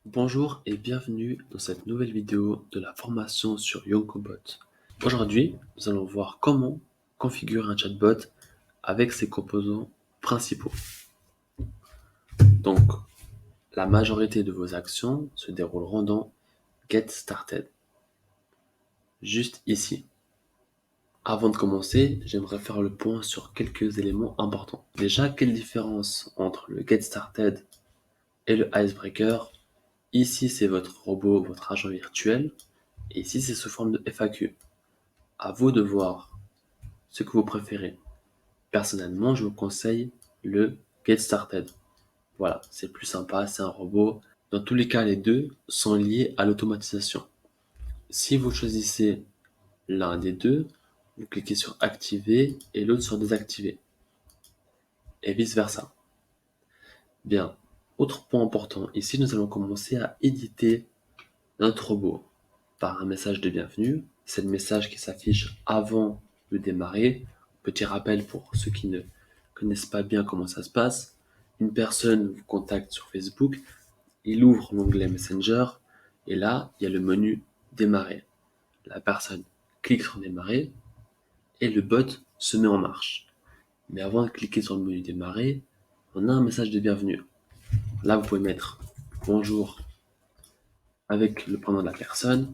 Bonjour et bienvenue dans cette nouvelle vidéo de la formation sur YonkoBot. Aujourd'hui, nous allons voir comment configurer un chatbot avec ses composants principaux. Donc, la majorité de vos actions se dérouleront dans Get Started, juste ici. Avant de commencer, j'aimerais faire le point sur quelques éléments importants. Déjà, quelle différence entre le Get Started et le Icebreaker? Ici, c'est votre robot, votre agent virtuel, et ici, c'est sous forme de FAQ. À vous de voir ce que vous préférez. Personnellement, je vous conseille le Get Started. Voilà, c'est plus sympa, c'est un robot. Dans tous les cas, les deux sont liés à l'automatisation. Si vous choisissez l'un des deux, vous cliquez sur Activer et l'autre sur Désactiver. Et vice-versa. Bien, autre point important, ici nous allons commencer à éditer notre robot par un message de bienvenue. C'est le message qui s'affiche avant de démarrer. Petit rappel pour ceux qui ne connaissent pas bien comment ça se passe. Une personne vous contacte sur Facebook, il ouvre l'onglet Messenger et là, il y a le menu Démarrer. La personne clique sur Démarrer et le bot se met en marche. Mais avant de cliquer sur le menu Démarrer, on a un message de bienvenue. Là, vous pouvez mettre Bonjour avec le prénom de la personne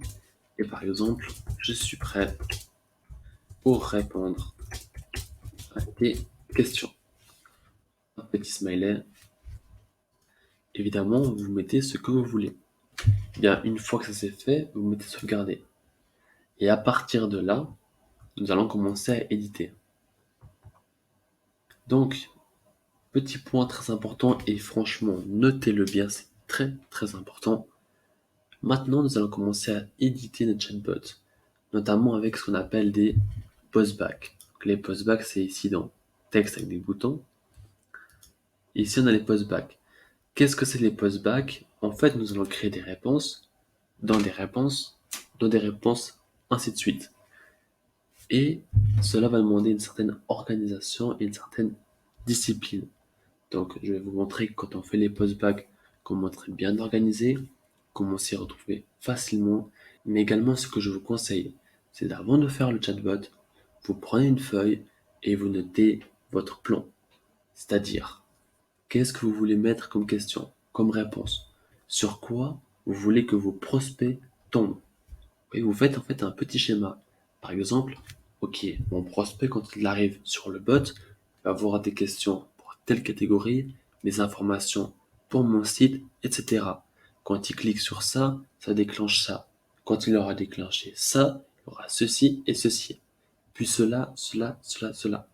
et par exemple, je suis prêt pour répondre à tes questions. Un petit smiley. Évidemment, vous mettez ce que vous voulez. Bien, une fois que ça c'est fait, vous mettez sauvegarder. Et à partir de là, nous allons commencer à éditer. Donc, petit point très important et franchement, notez-le bien, c'est très très important. Maintenant, nous allons commencer à éditer notre chatbot, notamment avec ce qu'on appelle des postbacks. Les postbacks, c'est ici dans texte avec des boutons. Ici, on a les postbacks. Qu'est-ce que c'est les postbacks? En fait, nous allons créer des réponses, dans des réponses, ainsi de suite. Et cela va demander une certaine organisation et une certaine discipline. Donc, je vais vous montrer quand on fait les postbacks, comment être bien organisé, comment s'y retrouver facilement, mais également ce que je vous conseille, c'est d'avant de faire le chatbot, vous prenez une feuille et vous notez votre plan. C'est-à-dire, qu'est-ce que vous voulez mettre comme question, comme réponse? Sur quoi vous voulez que vos prospects tombent? Et vous faites en fait un petit schéma. Par exemple, ok, mon prospect, quand il arrive sur le bot, va avoir des questions pour telle catégorie, des informations pour mon site, etc. Quand il clique sur ça, ça déclenche ça. Quand il aura déclenché ça, il aura ceci et ceci. Puis cela, cela, cela, cela.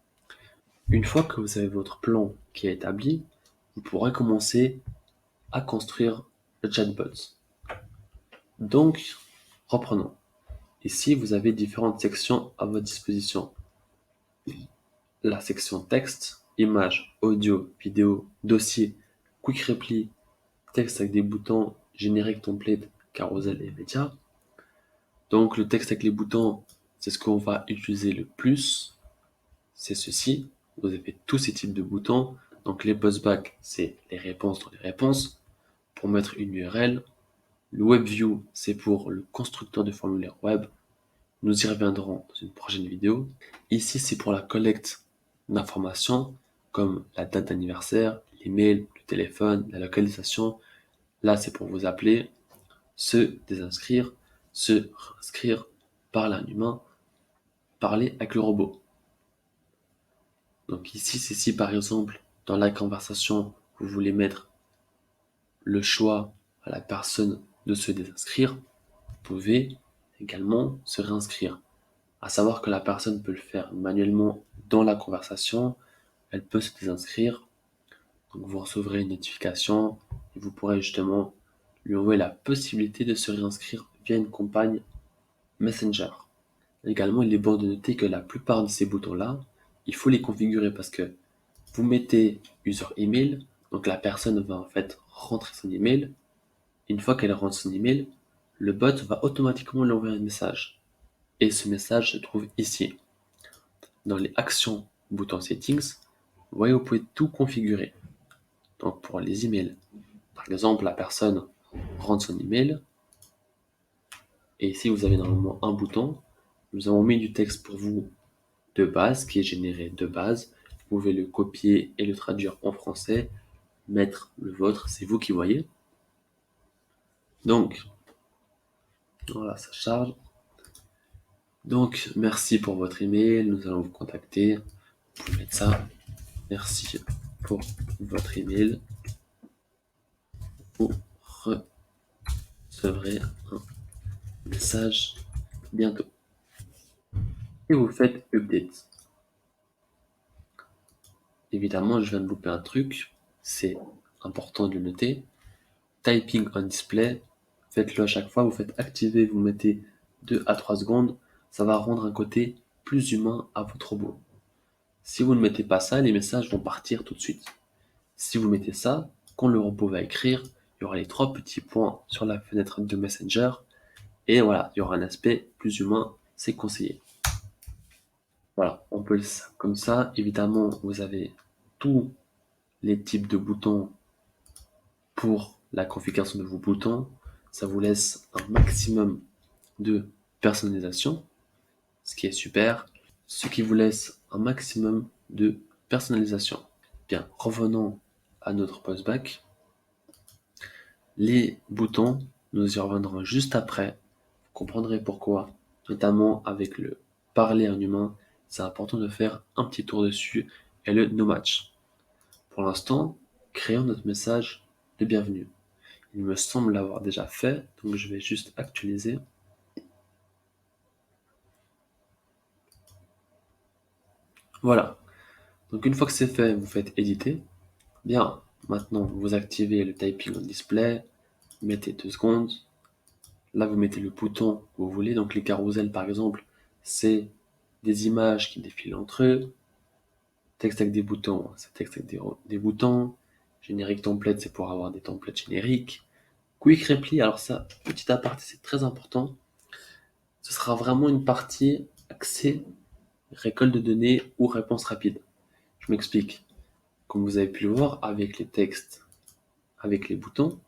Une fois que vous avez votre plan qui est établi, vous pourrez commencer à construire le chatbot. Donc, reprenons. Ici, vous avez différentes sections à votre disposition. La section texte, images, audio, vidéo, dossier, quick reply, texte avec des boutons, générique, template, carousel et médias. Donc le texte avec les boutons, c'est ce qu'on va utiliser le plus. C'est ceci. Vous avez tous ces types de boutons. Donc les postbacks, c'est les réponses dans les réponses. Pour mettre une URL. Le WebView, c'est pour le constructeur de formulaire web. Nous y reviendrons dans une prochaine vidéo. Ici, c'est pour la collecte d'informations comme la date d'anniversaire, l'email, le téléphone, la localisation. Là, c'est pour vous appeler, se désinscrire, se réinscrire, parler à un humain, parler avec le robot. Donc ici, c'est si par exemple, dans la conversation, vous voulez mettre le choix à la personne de se désinscrire, vous pouvez également se réinscrire. À savoir que la personne peut le faire manuellement dans la conversation, elle peut se désinscrire, donc vous recevrez une notification et vous pourrez justement lui envoyer la possibilité de se réinscrire via une campagne Messenger. Également, il est bon de noter que la plupart de ces boutons-là, il faut les configurer parce que vous mettez user email, donc la personne va en fait rentrer son email, Une fois qu'elle rentre son email, le bot va automatiquement lui envoyer un message. Et ce message se trouve ici. Dans les actions, bouton settings, vous voyez, vous pouvez tout configurer. Donc pour les emails, par exemple, la personne rentre son email, et ici vous avez normalement un bouton. Nous avons mis du texte pour vous de base, qui est généré de base. Vous pouvez le copier et le traduire en français, mettre le vôtre, c'est vous qui voyez. Donc, voilà, ça charge. Donc, merci pour votre email, nous allons vous contacter. Vous pouvez mettre ça. Merci pour votre email. Vous recevrez un message bientôt. Et vous faites update. Évidemment, je viens de louper un truc, c'est important de le noter. Typing on display, faites-le à chaque fois, vous faites activer, vous mettez 2 à 3 secondes, ça va rendre un côté plus humain à votre robot. Si vous ne mettez pas ça, les messages vont partir tout de suite. Si vous mettez ça, quand le robot va écrire, il y aura les 3 petits points sur la fenêtre de Messenger, et voilà, il y aura un aspect plus humain, c'est conseillé. Voilà, on peut le comme ça. Évidemment, vous avez tous les types de boutons pour la configuration de vos boutons. Ça vous laisse un maximum de personnalisation, ce qui est super, ce qui vous laisse un maximum de personnalisation. Bien, revenons à notre postback. Les boutons, nous y reviendrons juste après. Vous comprendrez pourquoi, notamment avec le parler en humain, c'est important de faire un petit tour dessus et le no match. Pour l'instant, créons notre message de bienvenue. Il me semble l'avoir déjà fait, donc je vais juste actualiser. Voilà. Donc une fois que c'est fait, vous faites éditer. Bien, maintenant vous activez le typing on display, mettez 2 secondes. Là vous mettez le bouton que vous voulez. Donc les carousels par exemple, c'est des images qui défilent entre eux. Texte avec des boutons, c'est texte avec des boutons. Générique template, c'est pour avoir des templates génériques. Quick Reply, alors ça, petit aparté, c'est très important. Ce sera vraiment une partie axée récolte de données ou réponse rapide. Je m'explique. Comme vous avez pu le voir avec les textes, avec les boutons,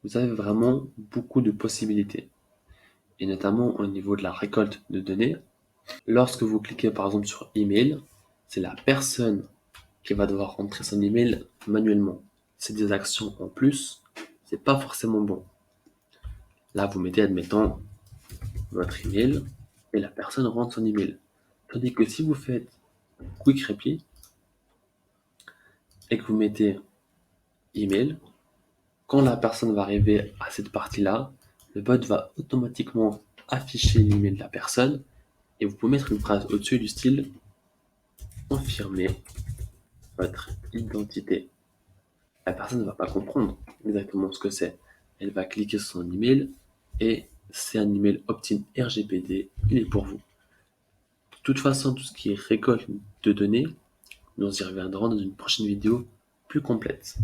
vous avez vraiment beaucoup de possibilités. Et notamment au niveau de la récolte de données. Lorsque vous cliquez par exemple sur email, c'est la personne qui va devoir rentrer son email manuellement. C'est des actions en plus, c'est pas forcément bon. Là, vous mettez, admettons, votre email et la personne rentre son email. Tandis que si vous faites Quick Reply et que vous mettez email, quand la personne va arriver à cette partie-là, le bot va automatiquement afficher l'email de la personne et vous pouvez mettre une phrase au-dessus du style confirmer votre identité. La personne ne va pas comprendre exactement ce que c'est. Elle va cliquer sur son email et c'est un email opt-in RGPD, il est pour vous. De toute façon, tout ce qui est récolte de données, nous y reviendrons dans une prochaine vidéo plus complète.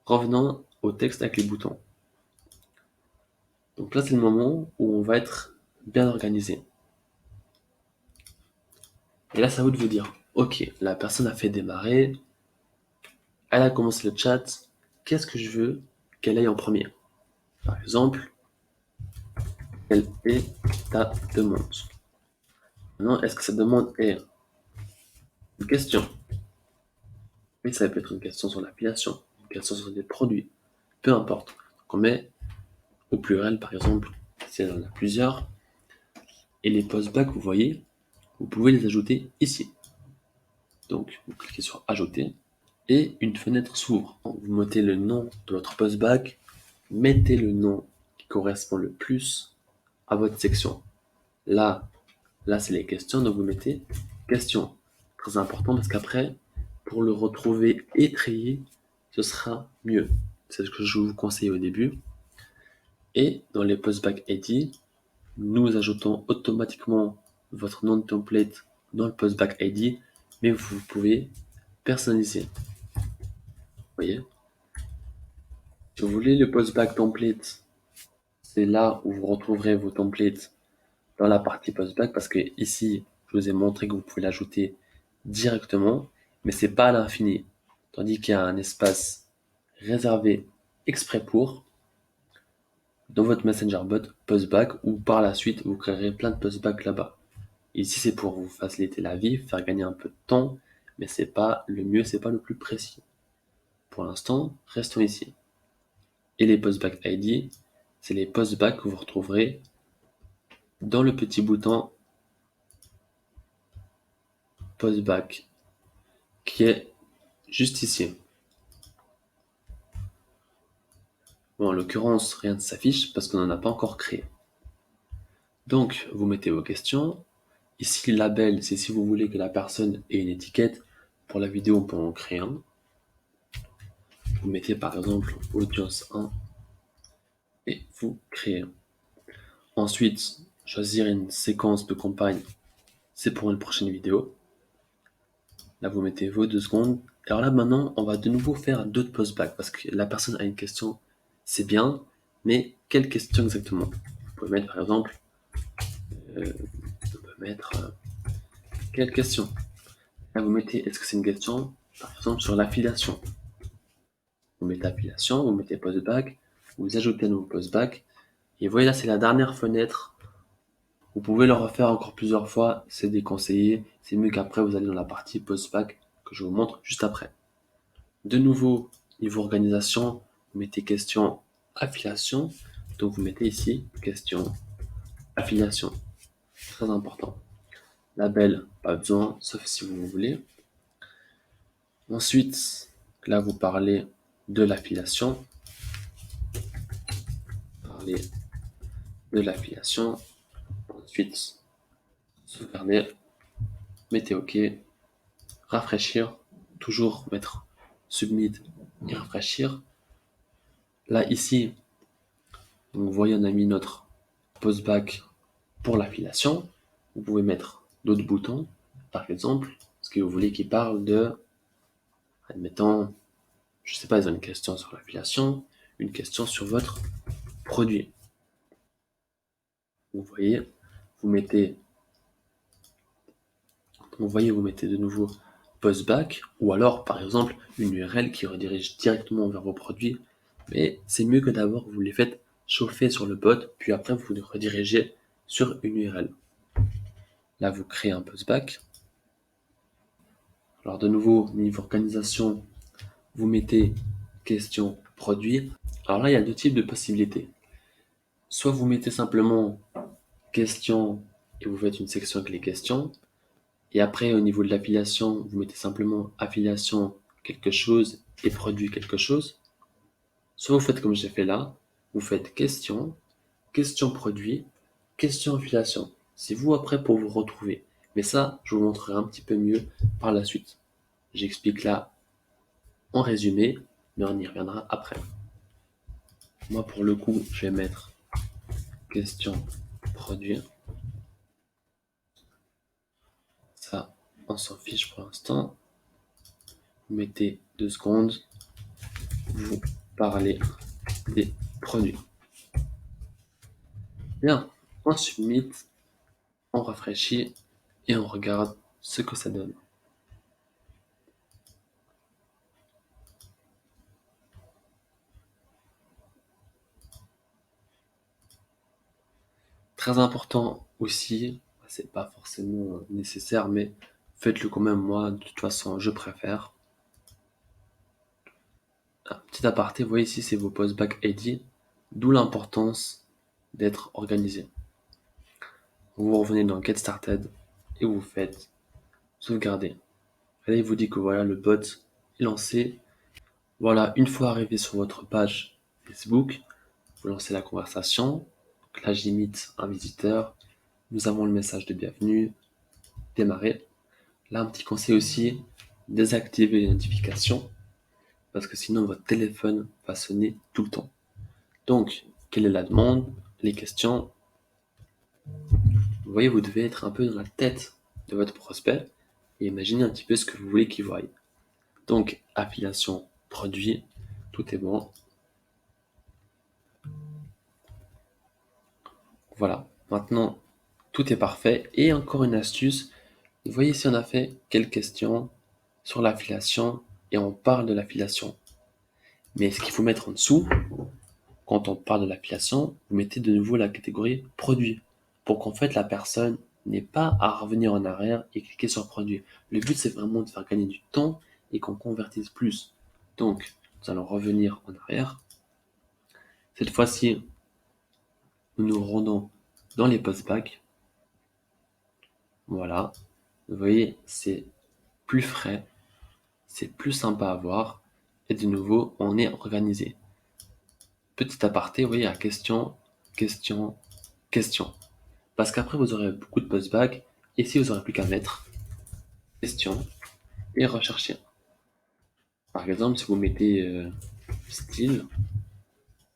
Revenons au texte avec les boutons. Donc là, c'est le moment où on va être bien organisé. Et là, c'est à vous de vous dire, ok, la personne a fait démarrer, elle a commencé le chat, qu'est-ce que je veux qu'elle aille en premier? Par exemple, quelle est ta demande? Maintenant, est-ce que cette demande est une question? Oui, ça peut être une question sur l'appellation, une question sur des produits, peu importe. Donc on met au pluriel, par exemple, si elle en a plusieurs. Et les postbacks, vous voyez, vous pouvez les ajouter ici. Donc, vous cliquez sur Ajouter et une fenêtre s'ouvre. Vous mettez le nom de votre postback, mettez le nom qui correspond le plus à votre section. Là, c'est les questions, donc vous mettez questions. Très important parce qu'après, pour le retrouver et trier, ce sera mieux. C'est ce que je vous conseille au début. Et dans les postback ID, nous ajoutons automatiquement votre nom de template dans le postback ID, mais vous pouvez personnaliser. Vous voyez? Si vous voulez le postback template, c'est là où vous retrouverez vos templates dans la partie postback parce que ici, je vous ai montré que vous pouvez l'ajouter directement, mais c'est pas à l'infini. Tandis qu'il y a un espace réservé exprès pour dans votre Messenger bot postback ou par la suite, vous créerez plein de postback là-bas. Ici, c'est pour vous faciliter la vie, faire gagner un peu de temps, mais c'est pas le mieux, c'est pas le plus précis. Pour l'instant, restons ici. Et les postback ID, c'est les postback que vous retrouverez dans le petit bouton postback qui est juste ici. Bon, en l'occurrence, rien ne s'affiche parce qu'on n'en a pas encore créé. Donc, vous mettez vos questions. Ici, le label, c'est si vous voulez que la personne ait une étiquette. Pour la vidéo, on peut en créer un. Vous mettez par exemple audience 1 et vous créez. Ensuite, choisir une séquence de campagne, c'est pour une prochaine vidéo. Là, vous mettez vos 2 secondes. Alors là, maintenant, on va de nouveau faire d'autres postback parce que la personne a une question, c'est bien, mais quelle question exactement? Vous pouvez mettre par exemple, quelle question? Là, vous mettez, est-ce que c'est une question, par exemple, sur l'affiliation? Vous mettez affiliation, vous mettez postback, vous ajoutez un nouveau postback. Et vous voyez là, c'est la dernière fenêtre. Vous pouvez le refaire encore plusieurs fois, c'est déconseillé. C'est mieux qu'après, vous allez dans la partie postback que je vous montre juste après. De nouveau, niveau organisation, vous mettez question affiliation. Donc vous mettez ici question affiliation. Très important. Label, pas besoin, sauf si vous voulez. Ensuite, là vous parlez de l'affiliation. Parlez de l'affiliation. Ensuite, sauvegarder, mettez OK, rafraîchir, toujours mettre submit et rafraîchir. Là ici, vous voyez on a mis notre postback pour l'affiliation. Vous pouvez mettre d'autres boutons, par exemple, ce que vous voulez qu'il parle de, admettons, je sais pas, ils ont une question sur l'affiliation, une question sur votre produit. Vous voyez, vous mettez de nouveau postback, ou alors par exemple une URL qui redirige directement vers vos produits, mais c'est mieux que d'abord vous les faites chauffer sur le bot, puis après vous les redirigez sur une URL. Là vous créez un postback. Alors de nouveau, niveau organisation, vous mettez question produit. Alors là, il y a 2 types de possibilités. Soit vous mettez simplement question et vous faites une section avec les questions. Et après, au niveau de l'affiliation, vous mettez simplement affiliation quelque chose et produit quelque chose. Soit vous faites comme j'ai fait là, vous faites question, question produit, question affiliation. C'est vous après pour vous retrouver. Mais ça, je vous montrerai un petit peu mieux par la suite. J'explique là en résumé, mais on y reviendra après. Moi, pour le coup, je vais mettre question produit. Ça, on s'en fiche pour l'instant. Vous mettez 2 secondes. Vous parlez des produits. Bien, on submit, on rafraîchit et on regarde ce que ça donne. Très important aussi, c'est pas forcément nécessaire, mais faites-le quand même moi, de toute façon je préfère. Un petit aparté, vous voyez ici c'est vos postback ID, d'où l'importance d'être organisé. Vous revenez dans Get Started et vous faites sauvegarder. Et là il vous dit que voilà le bot est lancé. Voilà, une fois arrivé sur votre page Facebook, vous lancez la conversation. Donc là j'imite un visiteur. Nous avons le message de bienvenue. Démarrer. Là, un petit conseil aussi, désactiver les notifications parce que sinon votre téléphone va sonner tout le temps. Donc, quelle est la demande? Les questions. Vous voyez, vous devez être un peu dans la tête de votre prospect et imaginer un petit peu ce que vous voulez qu'il voie. Donc, affiliation, produit, tout est bon. Voilà, maintenant tout est parfait. Et encore une astuce, vous voyez ici on a fait quelques questions sur l'affiliation et on parle de l'affiliation. Mais ce qu'il faut mettre en dessous, quand on parle de l'affiliation, vous mettez de nouveau la catégorie produit pour qu'en fait la personne n'ait pas à revenir en arrière et cliquer sur produit. Le but c'est vraiment de faire gagner du temps et qu'on convertisse plus. Donc nous allons revenir en arrière. Cette fois-ci, nous nous rendons dans les post-back. Voilà, vous voyez, c'est plus frais, c'est plus sympa à voir et de nouveau on est organisé. Petit aparté, vous voyez, à question, question, question. Parce qu'après, vous aurez beaucoup de post-back, et si vous n'aurez plus qu'à mettre question et rechercher. Par exemple, si vous mettez style,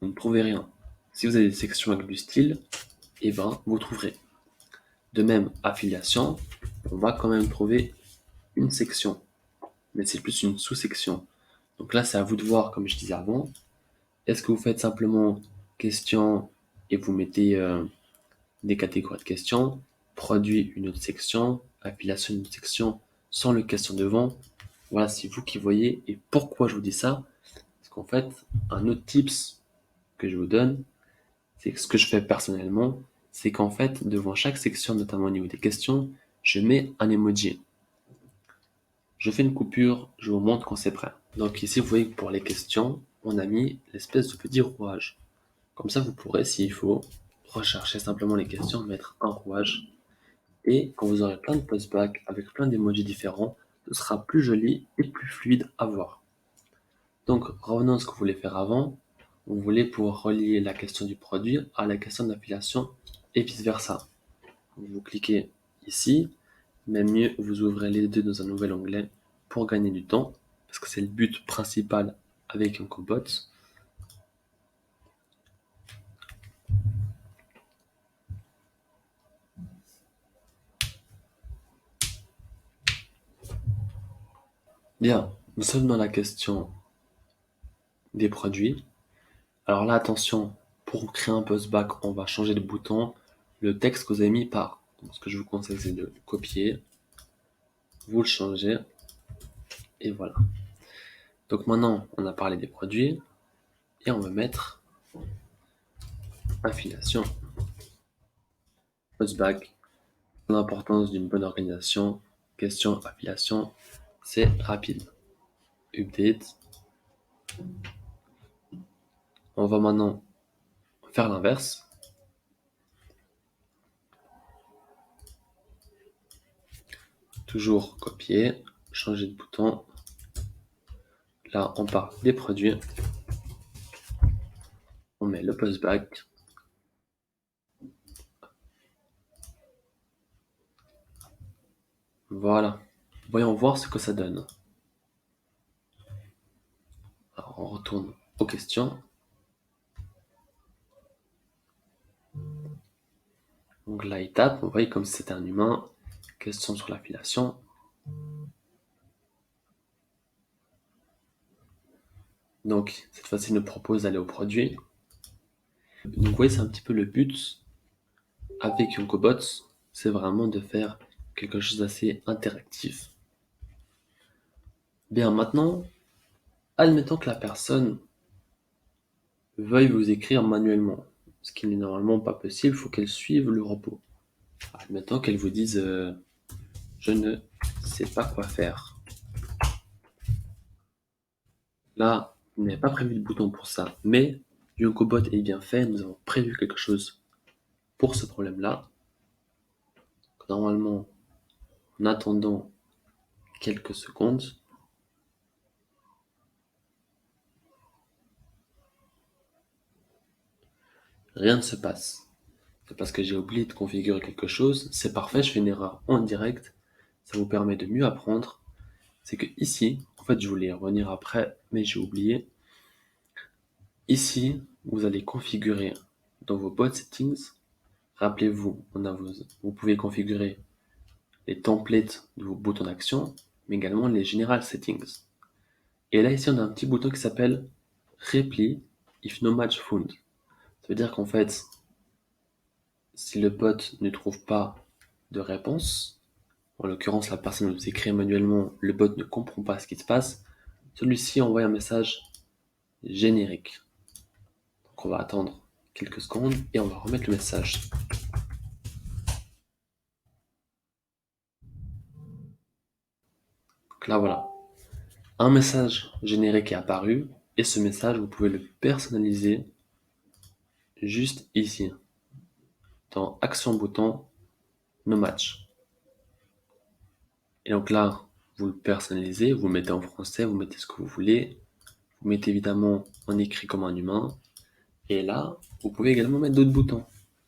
vous ne trouvez rien. Si vous avez des sections avec du style, eh ben, vous trouverez. De même, affiliation, on va quand même trouver une section, mais c'est plus une sous-section. Donc là, c'est à vous de voir, comme je disais avant. Est-ce que vous faites simplement question et vous mettez des catégories de questions, produit une autre section, affiliation une autre section, sans le question devant. Voilà, c'est vous qui voyez. Et pourquoi je vous dis ça? Parce qu'en fait, un autre tips que je vous donne, c'est que ce que je fais personnellement, c'est qu'en fait, devant chaque section, notamment au niveau des questions, je mets un emoji. Je fais une coupure, je vous montre quand c'est prêt. Donc ici, vous voyez que pour les questions, on a mis l'espèce de petit rouage. Comme ça, vous pourrez, s'il faut, rechercher simplement les questions, mettre un rouage. Et quand vous aurez plein de post-back avec plein d'emojis différents, ce sera plus joli et plus fluide à voir. Donc, revenons à ce que vous voulez faire avant. Vous voulez pouvoir relier la question du produit à la question de l'affiliation et vice-versa. Vous cliquez ici, même mieux, vous ouvrez les deux dans un nouvel onglet pour gagner du temps, parce que c'est le but principal avec un cobot. Bien, nous sommes dans la question des produits. Alors là, attention, pour créer un post-back, on va changer de bouton. Le texte que vous avez mis part. Donc, ce que je vous conseille, c'est de le copier, vous le changez, et voilà. Donc maintenant, on a parlé des produits, et on va mettre affiliation, post-back, l'importance d'une bonne organisation, question, affiliation, c'est rapide. Update. On va maintenant faire l'inverse. Toujours copier, changer de bouton. Là, on parle des produits. On met le post-back. Voilà. Voyons voir ce que ça donne. Alors, on retourne aux questions. Donc là, il tape. Vous voyez comme si c'était un humain. Question sur l'affiliation. Donc, cette fois-ci, il nous propose d'aller au produit. Donc, vous voyez, c'est un petit peu le but avec Yonkobot. C'est vraiment de faire quelque chose d'assez interactif. Bien, maintenant, admettons que la personne veuille vous écrire manuellement. Ce qui n'est normalement pas possible, il faut qu'elle suive le repos. Admettons qu'elle vous dise je ne sais pas quoi faire. Là, vous n'avez pas prévu de bouton pour ça, mais Yonkobot est bien fait, nous avons prévu quelque chose pour ce problème-là. Normalement, en attendant quelques secondes, rien ne se passe. C'est parce que j'ai oublié de configurer quelque chose. C'est parfait, je fais une erreur en direct. Ça vous permet de mieux apprendre. C'est que ici, en fait, je voulais y revenir après, mais j'ai oublié. Ici, vous allez configurer dans vos bot settings. Rappelez-vous, vous pouvez configurer les templates de vos boutons d'action, mais également les general settings. Et là, ici, on a un petit bouton qui s'appelle Reply if no match found. Ça veut dire qu'en fait, si le bot ne trouve pas de réponse, en l'occurrence la personne nous écrit manuellement, le bot ne comprend pas ce qui se passe, celui-ci envoie un message générique. Donc on va attendre quelques secondes et on va remettre le message. Donc là voilà, un message générique est apparu et ce message vous pouvez le personnaliser juste ici, dans Action bouton, No match. Et donc là, vous le personnalisez, vous le mettez en français, vous mettez ce que vous voulez, vous mettez évidemment en écrit comme un humain, et là, vous pouvez également mettre d'autres boutons.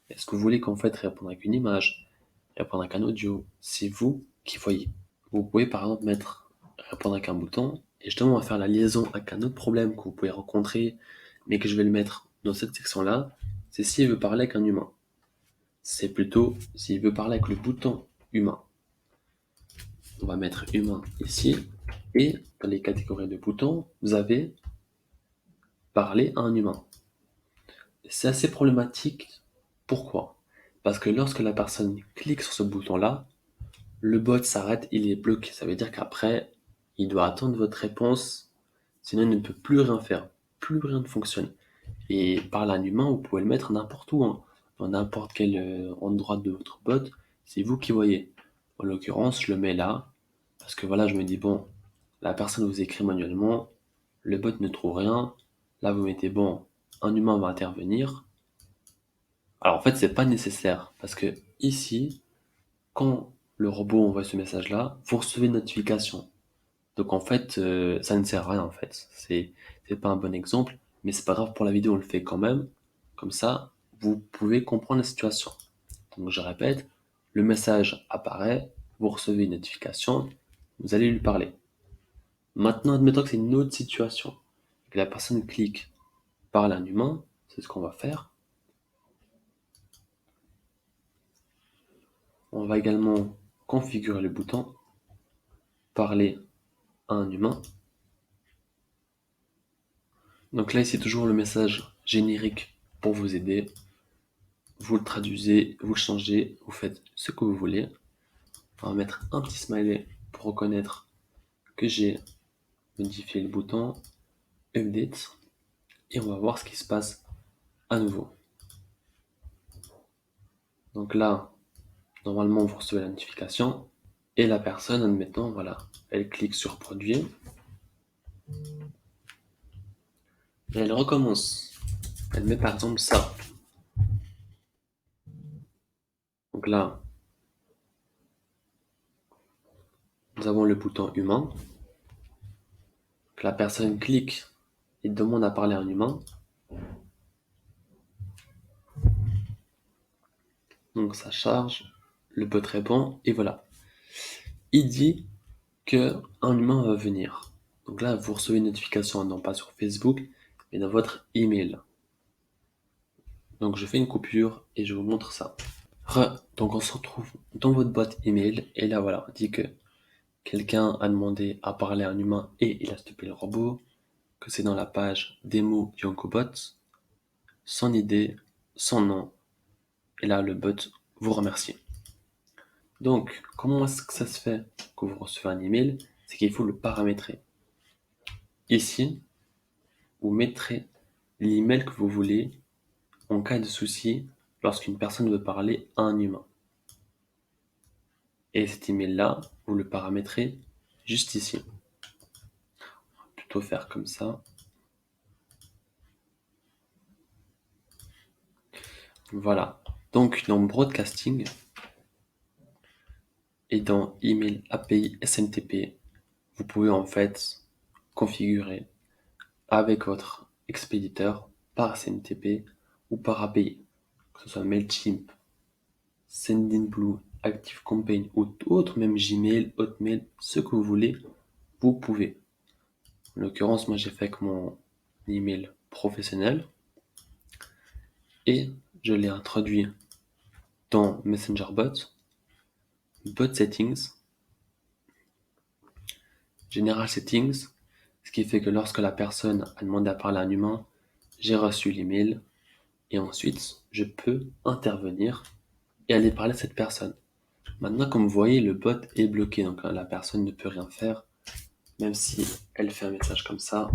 Est-ce que vous voulez qu'en fait répondre avec une image, répondre avec un audio? C'est vous qui voyez. Vous pouvez par exemple mettre répondre avec un bouton, et justement on va faire la liaison avec un autre problème que vous pouvez rencontrer, mais que je vais le mettre dans cette section-là, c'est s'il veut parler avec un humain. C'est plutôt s'il veut parler avec le bouton humain. On va mettre humain ici, et dans les catégories de boutons, vous avez parler à un humain. C'est assez problématique. Pourquoi? Parce que lorsque la personne clique sur ce bouton-là, le bot s'arrête, il est bloqué. Ça veut dire qu'après, il doit attendre votre réponse, sinon il ne peut plus rien faire, plus rien ne fonctionne. Et parler à un humain, vous pouvez le mettre n'importe où, hein, dans n'importe quel endroit de votre bot, c'est vous qui voyez. En l'occurrence, je le mets là, parce que voilà, je me dis, bon, la personne vous écrit manuellement, le bot ne trouve rien, là vous mettez, bon, un humain va intervenir. Alors en fait, c'est pas nécessaire, parce que ici, quand le robot envoie ce message-là, vous recevez une notification. Donc en fait, ça ne sert à rien en fait. C'est pas un bon exemple, mais c'est pas grave pour la vidéo, on le fait quand même. Comme ça, vous pouvez comprendre la situation. Donc je répète, le message apparaît, vous recevez une notification, vous allez lui parler. Maintenant, admettons que c'est une autre situation, que la personne clique, parle à un humain, c'est ce qu'on va faire. On va également configurer le bouton parler à un humain. Donc là, c'est toujours le message générique pour vous aider. Vous le traduisez, vous le changez, vous faites ce que vous voulez. On va mettre un petit smiley pour reconnaître que j'ai modifié le bouton Update. Et on va voir ce qui se passe à nouveau. Donc là, normalement, vous recevez la notification. Et la personne, admettons, voilà, elle clique sur produire. Et elle recommence. Elle met par exemple ça. Donc là, nous avons le bouton humain. Donc la personne clique et demande à parler à un humain. Donc ça charge, le bot répond et voilà. Il dit que un humain va venir. Donc là, vous recevez une notification, non pas sur Facebook, mais dans votre email. Donc je fais une coupure et je vous montre ça. Donc on se retrouve dans votre boîte email et là voilà, on dit que quelqu'un a demandé à parler à un humain et il a stoppé le robot, que c'est dans la page démo YonkoBot, son idée, son nom, et là le bot vous remercie. Donc comment est-ce que ça se fait que vous recevez un email? C'est qu'il faut le paramétrer. Ici, vous mettrez l'email que vous voulez en cas de souci lorsqu'une personne veut parler à un humain. Et cet email-là, vous le paramétrez juste ici. On va plutôt faire comme ça. Voilà. Donc dans Broadcasting et dans Email API SMTP, vous pouvez en fait configurer avec votre expéditeur par SMTP ou par API, que ce soit Mailchimp, Sendinblue, ActiveCampaign ou autre, même Gmail, Hotmail, ce que vous voulez, vous pouvez. En l'occurrence, moi j'ai fait avec mon email professionnel et je l'ai introduit dans MessengerBot, Bot Settings, General Settings, ce qui fait que lorsque la personne a demandé à parler à un humain, j'ai reçu l'email et ensuite je peux intervenir et aller parler à cette personne. Maintenant, comme vous voyez, le bot est bloqué, donc la personne ne peut rien faire, même si elle fait un message comme ça,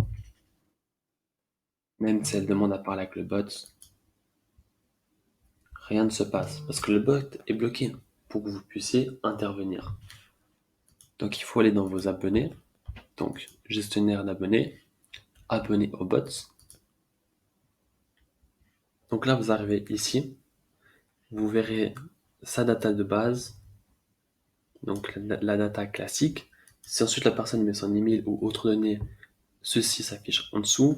même si elle demande à parler avec le bot, rien ne se passe, parce que le bot est bloqué pour que vous puissiez intervenir. Donc il faut aller dans vos abonnés, donc gestionnaire d'abonnés, abonné aux bots. Donc là, vous arrivez ici, vous verrez sa data de base, donc la data classique. Si ensuite la personne met son email ou autre donnée, ceci s'affiche en dessous.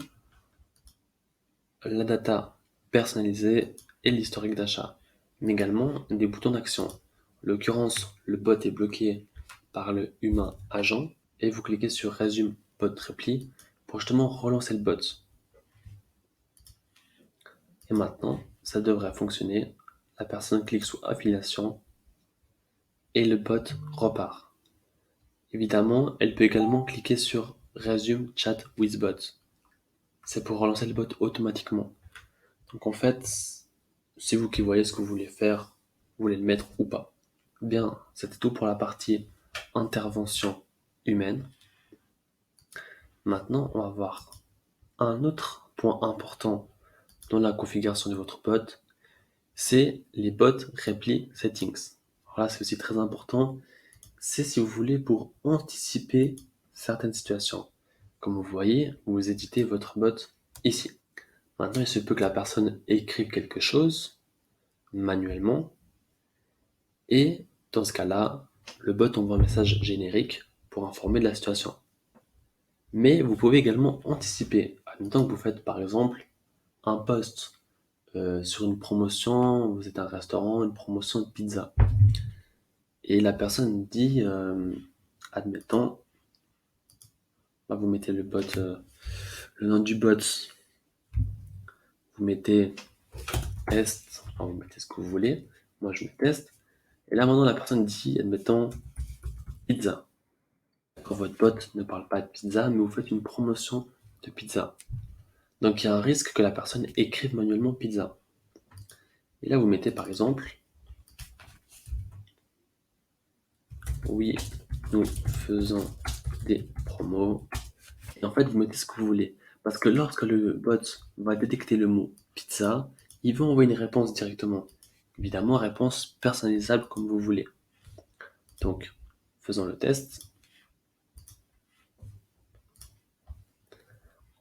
La data personnalisée et l'historique d'achat, mais également des boutons d'action. En l'occurrence, le bot est bloqué par le humain agent et vous cliquez sur Resume bot repli pour justement relancer le bot. Et maintenant, ça devrait fonctionner. La personne clique sur affiliation et le bot repart. Évidemment, elle peut également cliquer sur Resume chat with bot. C'est pour relancer le bot automatiquement. Donc en fait, c'est vous qui voyez ce que vous voulez faire, vous voulez le mettre ou pas. Bien, c'était tout pour la partie intervention humaine. Maintenant, on va voir un autre point important dans la configuration de votre bot, c'est les bot repli settings. Alors là, c'est aussi très important. C'est si vous voulez pour anticiper certaines situations. Comme vous voyez, vous éditez votre bot ici. Maintenant, il se peut que la personne écrive quelque chose manuellement et dans ce cas-là, le bot envoie un message générique pour informer de la situation. Mais vous pouvez également anticiper. Admettons que vous faites par exemple un post sur une promotion, vous êtes à un restaurant, une promotion de pizza. Et la personne dit, admettons, là vous mettez le bot, le nom du bot, vous mettez test, enfin vous mettez ce que vous voulez, moi je mets test. Et là maintenant la personne dit, admettons, pizza. Quand votre bot ne parle pas de pizza, mais vous faites une promotion de pizza. Donc il y a un risque que la personne écrive manuellement pizza. Et là vous mettez par exemple, oui, nous faisons des promos. Et en fait, vous mettez ce que vous voulez. Parce que lorsque le bot va détecter le mot pizza, il va envoyer une réponse directement. Évidemment, réponse personnalisable comme vous voulez. Donc, faisons le test.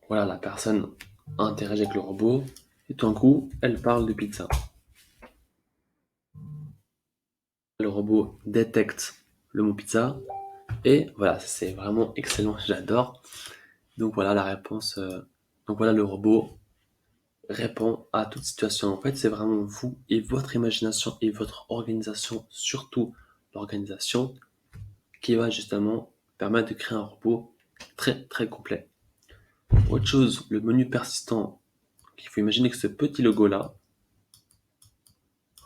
Voilà, la personne interagit avec le robot et tout d'un coup, elle parle de pizza. Le robot détecte le mot pizza et voilà, c'est vraiment excellent, j'adore. Donc voilà la réponse. Donc voilà, le robot répond à toute situation. En fait, c'est vraiment vous et votre imagination et votre organisation, surtout l'organisation, qui va justement permettre de créer un robot très très complet. Autre chose, le menu persistant, il faut imaginer que ce petit logo-là,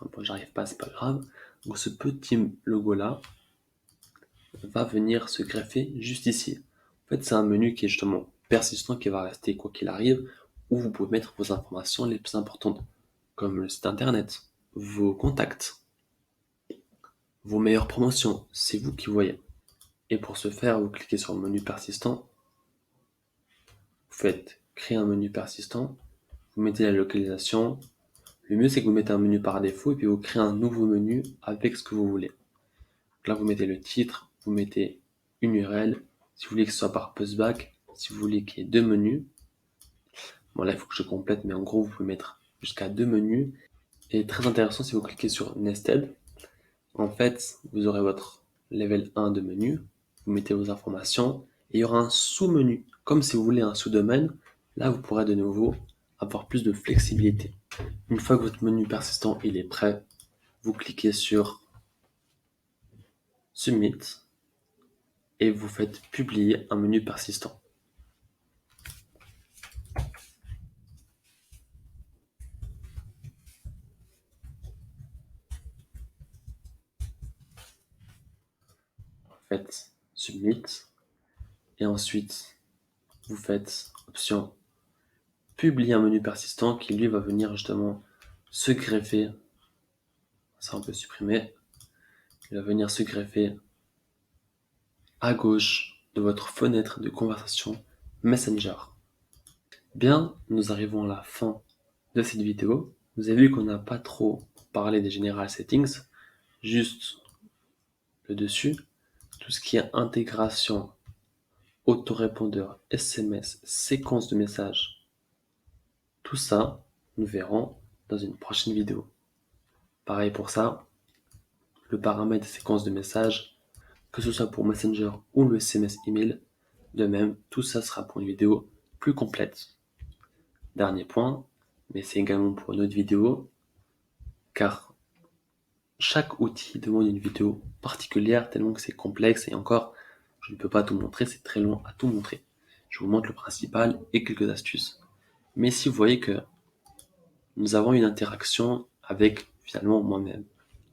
bon, j'arrive pas, c'est pas grave, donc ce petit logo-là va venir se greffer juste ici. En fait, c'est un menu qui est justement persistant, qui va rester quoi qu'il arrive, où vous pouvez mettre vos informations les plus importantes, comme le site internet, vos contacts, vos meilleures promotions, c'est vous qui voyez. Et pour ce faire, vous cliquez sur le menu persistant, vous faites créer un menu persistant, vous mettez la localisation. Le mieux, c'est que vous mettez un menu par défaut et puis vous créez un nouveau menu avec ce que vous voulez. Donc là, vous mettez le titre, vous mettez une URL, si vous voulez que ce soit par postback, si vous voulez qu'il y ait deux menus. Bon, là, il faut que je complète, mais en gros, vous pouvez mettre jusqu'à deux menus. Et très intéressant, si vous cliquez sur Nested, en fait, vous aurez votre level 1 de menu, vous mettez vos informations, et il y aura un sous-menu. Comme si vous voulez un sous-domaine, là, vous pourrez de nouveau avoir plus de flexibilité. Une fois que votre menu persistant il est prêt, vous cliquez sur Submit et vous faites publier un menu persistant. Vous faites Submit et ensuite vous faites option publier un menu persistant qui lui va venir justement se greffer Ça, on peut supprimer. Il va venir se greffer à gauche de votre fenêtre de conversation Messenger. Bien, nous arrivons à la fin de cette vidéo. Vous avez vu qu'on n'a pas trop parlé des General Settings, juste le dessus. Tout ce qui est intégration, autorépondeur, SMS, séquence de messages, tout ça, nous verrons dans une prochaine vidéo. Pareil pour ça, le paramètre séquence de messages, que ce soit pour Messenger ou le SMS email, de même, tout ça sera pour une vidéo plus complète. Dernier point, mais c'est également pour une autre vidéo, car chaque outil demande une vidéo particulière tellement que c'est complexe et encore, je ne peux pas tout montrer, c'est très long à tout montrer. Je vous montre le principal et quelques astuces. Mais si vous voyez que nous avons une interaction avec finalement moi-même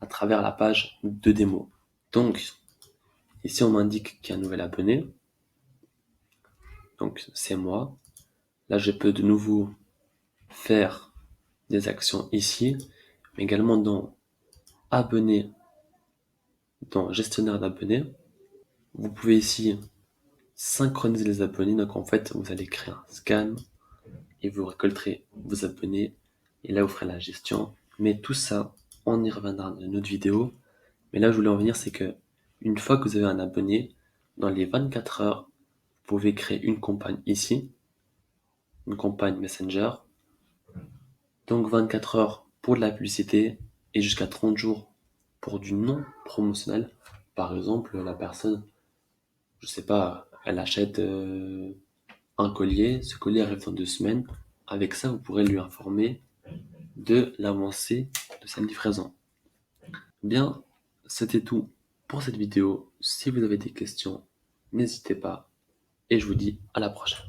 à travers la page de démo. Donc, ici on m'indique qu'il y a un nouvel abonné. Donc c'est moi. Là je peux de nouveau faire des actions ici, mais également dans abonné, dans gestionnaire d'abonnés. Vous pouvez ici synchroniser les abonnés. Donc en fait, vous allez créer un scan et vous récolterez vos abonnés. Et là, vous ferez la gestion. Mais tout ça, on y reviendra dans une autre vidéo. Mais là, je voulais en venir, c'est que une fois que vous avez un abonné, dans les 24 heures, vous pouvez créer une campagne ici, une campagne Messenger. Donc 24 heures pour de la publicité et jusqu'à 30 jours pour du non promotionnel. Par exemple, la personne, je sais pas, elle achète un collier, ce collier arrive dans 2 semaines. Avec ça, vous pourrez lui informer de l'avancée de sa livraison. Bien, c'était tout pour cette vidéo. Si vous avez des questions, n'hésitez pas et je vous dis à la prochaine.